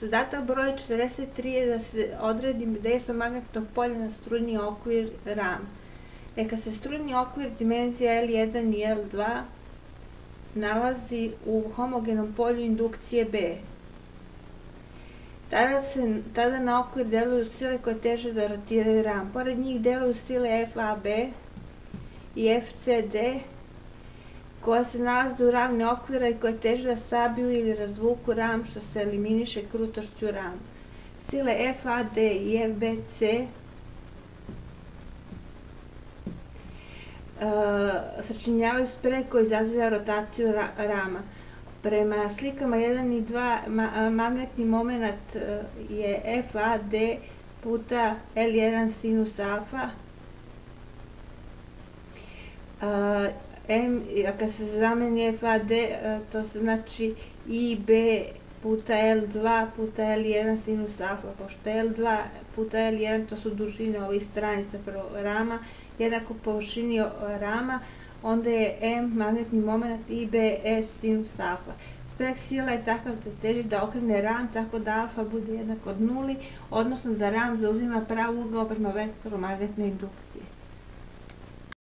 Zadatak broj 43 je da se odredi dejstvo magnetnog polja na strujni okvir RAM. Neka se strujni okvir dimenzija L1 i L2 nalazi u homogenom polju indukcije B. Tada na okvir deluju sile koje teže da rotiraju RAM. Pored njih deluju sile FAB i FCD, koja se nalaze u ravni okvira i koje teže da sabiju ili razvuku RAM, što se eliminiše krutošću RAM. Sile FAD i FBC sačinjavaju spreg koji izaziva rotaciju RAM-a. Prema slikama 1 i 2 magnetni moment je FAD puta L1 sinus alfa, kad se zameni FAD, to se znači IB puta L2 puta L1 sinus alfa, pošto L2 puta L1 to su dužine ovih stranica rama, jednako površini rama, onda je M magnetni moment IBS sinus alfa. Spreg sila je takav da teži da okrene ram tako da alfa bude jednako od nuli, odnosno da ram zauzima prav ugao prema vektoru magnetne indukcije.